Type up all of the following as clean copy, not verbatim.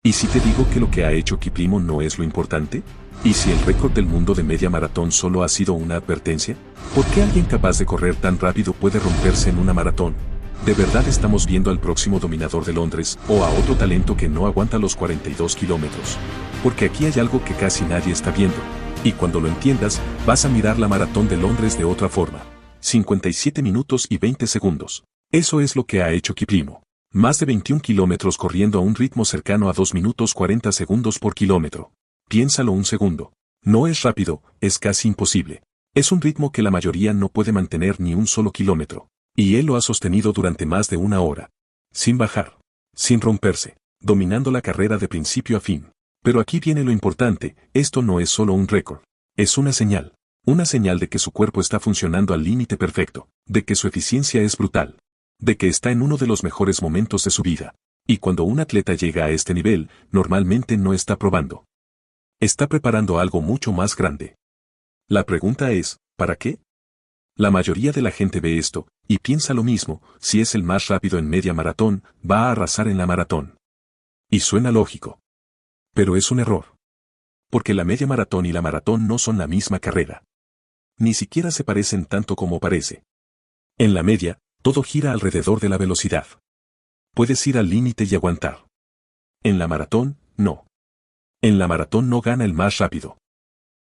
¿Y si te digo que lo que ha hecho Kiplimo no es lo importante? ¿Y si el récord del mundo de media maratón solo ha sido una advertencia? ¿Por qué alguien capaz de correr tan rápido puede romperse en una maratón? ¿De verdad estamos viendo al próximo dominador de Londres o a otro talento que no aguanta los 42 kilómetros? Porque aquí hay algo que casi nadie está viendo. Y cuando lo entiendas, vas a mirar la maratón de Londres de otra forma. 57 minutos y 20 segundos. Eso es lo que ha hecho Kiplimo. Más de 21 kilómetros corriendo a un ritmo cercano a 2 minutos 40 segundos por kilómetro. Piénsalo un segundo. No es rápido, es casi imposible. Es un ritmo que la mayoría no puede mantener ni un solo kilómetro. Y él lo ha sostenido durante más de una hora. Sin bajar. Sin romperse. Dominando la carrera de principio a fin. Pero aquí viene lo importante, esto no es solo un récord. Es una señal. Una señal de que su cuerpo está funcionando al límite perfecto. De que su eficiencia es brutal. De que está en uno de los mejores momentos de su vida. Y cuando un atleta llega a este nivel, normalmente no está probando. Está preparando algo mucho más grande. La pregunta es, ¿para qué? La mayoría de la gente ve esto, y piensa lo mismo, si es el más rápido en media maratón, va a arrasar en la maratón. Y suena lógico. Pero es un error. Porque la media maratón y la maratón no son la misma carrera. Ni siquiera se parecen tanto como parece. En la media, todo gira alrededor de la velocidad. Puedes ir al límite y aguantar. En la maratón, no. En la maratón no gana el más rápido.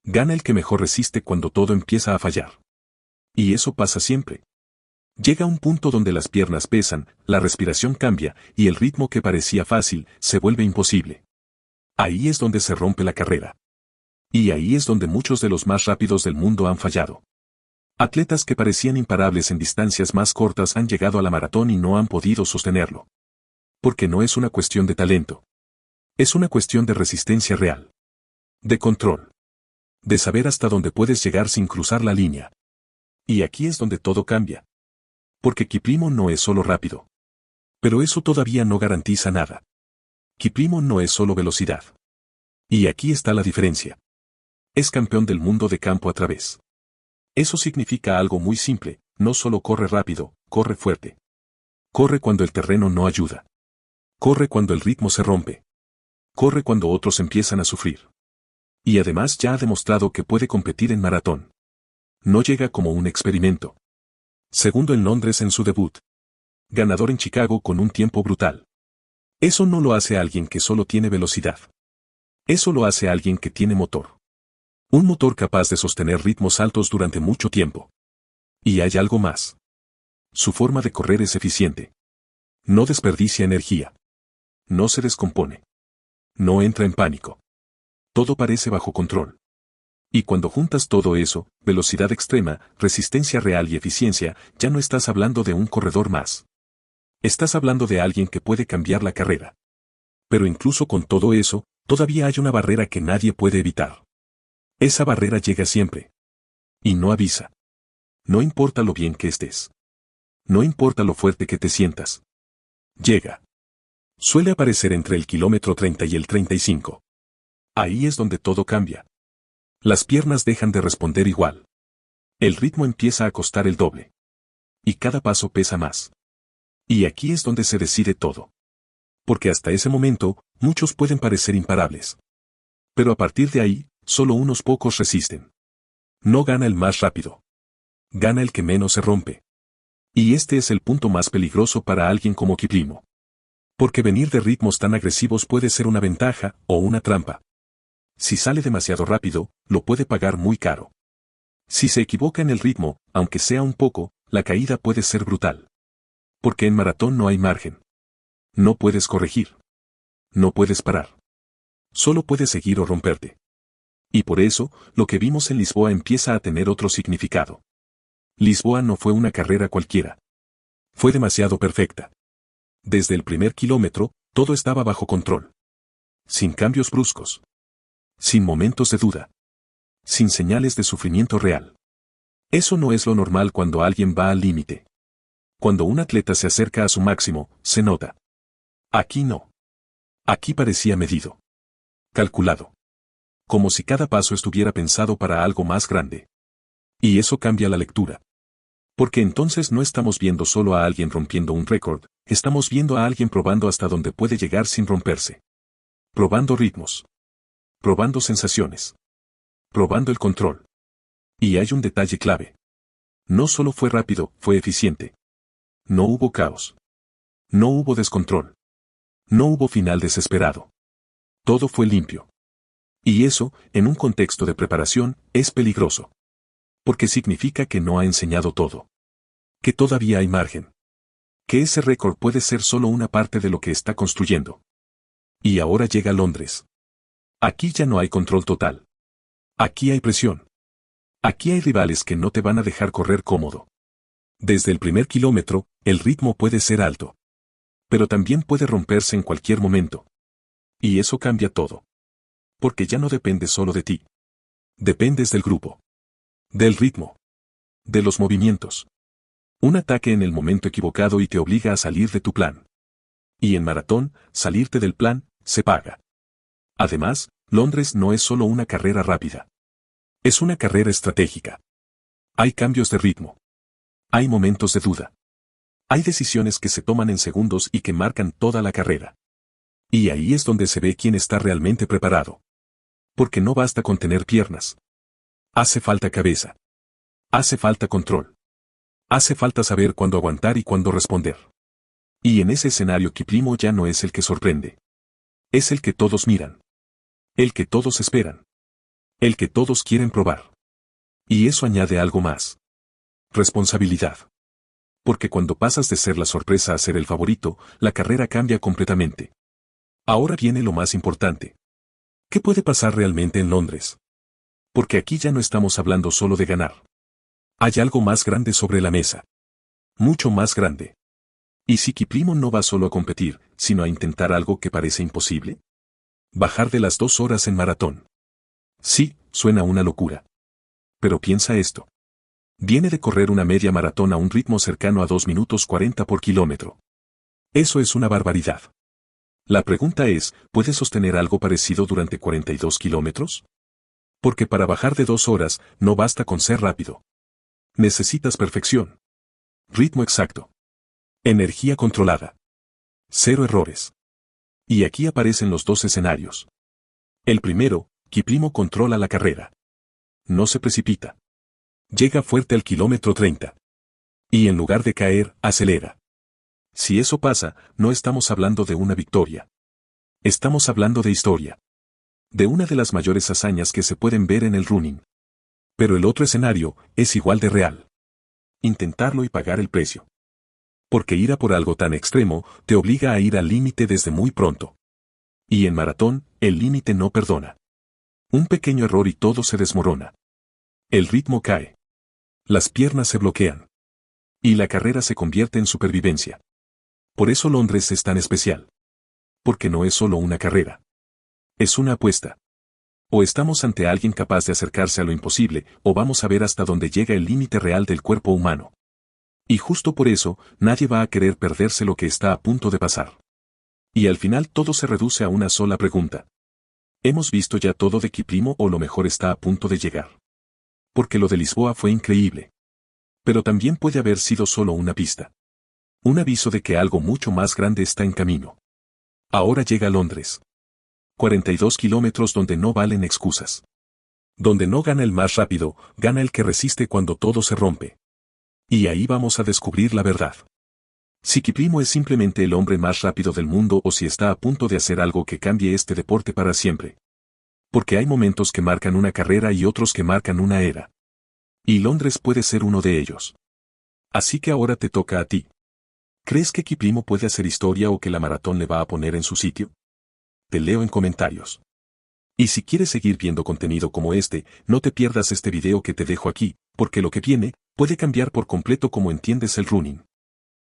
Gana el que mejor resiste cuando todo empieza a fallar. Y eso pasa siempre. Llega un punto donde las piernas pesan, la respiración cambia, y el ritmo que parecía fácil, se vuelve imposible. Ahí es donde se rompe la carrera. Y ahí es donde muchos de los más rápidos del mundo han fallado. Atletas que parecían imparables en distancias más cortas han llegado a la maratón y no han podido sostenerlo. Porque no es una cuestión de talento. Es una cuestión de resistencia real. De control. De saber hasta dónde puedes llegar sin cruzar la línea. Y aquí es donde todo cambia. Porque Kiplimo no es solo rápido. Pero eso todavía no garantiza nada. Kiplimo no es solo velocidad. Y aquí está la diferencia. Es campeón del mundo de campo a través. Eso significa algo muy simple, no solo corre rápido, corre fuerte. Corre cuando el terreno no ayuda. Corre cuando el ritmo se rompe. Corre cuando otros empiezan a sufrir. Y además ya ha demostrado que puede competir en maratón. No llega como un experimento. Segundo en Londres en su debut. Ganador en Chicago con un tiempo brutal. Eso no lo hace alguien que solo tiene velocidad. Eso lo hace alguien que tiene motor. Un motor capaz de sostener ritmos altos durante mucho tiempo. Y hay algo más. Su forma de correr es eficiente. No desperdicia energía. No se descompone. No entra en pánico. Todo parece bajo control. Y cuando juntas todo eso, velocidad extrema, resistencia real y eficiencia, ya no estás hablando de un corredor más. Estás hablando de alguien que puede cambiar la carrera. Pero incluso con todo eso, todavía hay una barrera que nadie puede evitar. Esa barrera llega siempre. Y no avisa. No importa lo bien que estés. No importa lo fuerte que te sientas. Llega. Suele aparecer entre el kilómetro 30 y el 35. Ahí es donde todo cambia. Las piernas dejan de responder igual. El ritmo empieza a costar el doble. Y cada paso pesa más. Y aquí es donde se decide todo. Porque hasta ese momento, muchos pueden parecer imparables. Pero a partir de ahí, solo unos pocos resisten. No gana el más rápido. Gana el que menos se rompe. Y este es el punto más peligroso para alguien como Kiplimo. Porque venir de ritmos tan agresivos puede ser una ventaja o una trampa. Si sale demasiado rápido, lo puede pagar muy caro. Si se equivoca en el ritmo, aunque sea un poco, la caída puede ser brutal. Porque en maratón no hay margen. No puedes corregir. No puedes parar. Solo puedes seguir o romperte. Y por eso, lo que vimos en Lisboa empieza a tener otro significado. Lisboa no fue una carrera cualquiera. Fue demasiado perfecta. Desde el primer kilómetro, todo estaba bajo control. Sin cambios bruscos. Sin momentos de duda. Sin señales de sufrimiento real. Eso no es lo normal cuando alguien va al límite. Cuando un atleta se acerca a su máximo, se nota. Aquí no. Aquí parecía medido. Calculado. Como si cada paso estuviera pensado para algo más grande. Y eso cambia la lectura. Porque entonces no estamos viendo solo a alguien rompiendo un récord, estamos viendo a alguien probando hasta dónde puede llegar sin romperse. Probando ritmos. Probando sensaciones. Probando el control. Y hay un detalle clave. No solo fue rápido, fue eficiente. No hubo caos. No hubo descontrol. No hubo final desesperado. Todo fue limpio. Y eso, en un contexto de preparación, es peligroso. Porque significa que no ha enseñado todo. Que todavía hay margen. Que ese récord puede ser solo una parte de lo que está construyendo. Y ahora llega Londres. Aquí ya no hay control total. Aquí hay presión. Aquí hay rivales que no te van a dejar correr cómodo. Desde el primer kilómetro, el ritmo puede ser alto. Pero también puede romperse en cualquier momento. Y eso cambia todo. Porque ya no depende solo de ti. Dependes del grupo. Del ritmo. De los movimientos. Un ataque en el momento equivocado y te obliga a salir de tu plan. Y en maratón, salirte del plan, se paga. Además, Londres no es solo una carrera rápida. Es una carrera estratégica. Hay cambios de ritmo. Hay momentos de duda. Hay decisiones que se toman en segundos y que marcan toda la carrera. Y ahí es donde se ve quién está realmente preparado. Porque no basta con tener piernas. Hace falta cabeza. Hace falta control. Hace falta saber cuándo aguantar y cuándo responder. Y en ese escenario Kiplimo ya no es el que sorprende. Es el que todos miran. El que todos esperan. El que todos quieren probar. Y eso añade algo más. Responsabilidad. Porque cuando pasas de ser la sorpresa a ser el favorito, la carrera cambia completamente. Ahora viene lo más importante. ¿Qué puede pasar realmente en Londres? Porque aquí ya no estamos hablando solo de ganar. Hay algo más grande sobre la mesa. Mucho más grande. ¿Y si Kiplimo no va solo a competir, sino a intentar algo que parece imposible? Bajar de las 2 horas en maratón. Sí, suena una locura. Pero piensa esto. Viene de correr una media maratón a un ritmo cercano a 2 minutos 40 por kilómetro. Eso es una barbaridad. La pregunta es, ¿puedes sostener algo parecido durante 42 kilómetros? Porque para bajar de 2 horas, no basta con ser rápido. Necesitas perfección. Ritmo exacto. Energía controlada. Cero errores. Y aquí aparecen los dos escenarios. El primero, Kiplimo controla la carrera. No se precipita. Llega fuerte al kilómetro 30. Y en lugar de caer, acelera. Si eso pasa, no estamos hablando de una victoria. Estamos hablando de historia. De una de las mayores hazañas que se pueden ver en el running. Pero el otro escenario es igual de real. Intentarlo y pagar el precio. Porque ir a por algo tan extremo te obliga a ir al límite desde muy pronto. Y en maratón, el límite no perdona. Un pequeño error y todo se desmorona. El ritmo cae. Las piernas se bloquean. Y la carrera se convierte en supervivencia. Por eso Londres es tan especial. Porque no es solo una carrera. Es una apuesta. O estamos ante alguien capaz de acercarse a lo imposible, o vamos a ver hasta dónde llega el límite real del cuerpo humano. Y justo por eso, nadie va a querer perderse lo que está a punto de pasar. Y al final todo se reduce a una sola pregunta. ¿Hemos visto ya todo de Kiplimo o lo mejor está a punto de llegar? Porque lo de Lisboa fue increíble. Pero también puede haber sido solo una pista. Un aviso de que algo mucho más grande está en camino. Ahora llega Londres. 42 kilómetros donde no valen excusas. Donde no gana el más rápido, gana el que resiste cuando todo se rompe. Y ahí vamos a descubrir la verdad. Si Kiplimo es simplemente el hombre más rápido del mundo o si está a punto de hacer algo que cambie este deporte para siempre. Porque hay momentos que marcan una carrera y otros que marcan una era. Y Londres puede ser uno de ellos. Así que ahora te toca a ti. ¿Crees que Kiplimo puede hacer historia o que la maratón le va a poner en su sitio? Te leo en comentarios. Y si quieres seguir viendo contenido como este, no te pierdas este video que te dejo aquí, porque lo que viene, puede cambiar por completo cómo entiendes el running.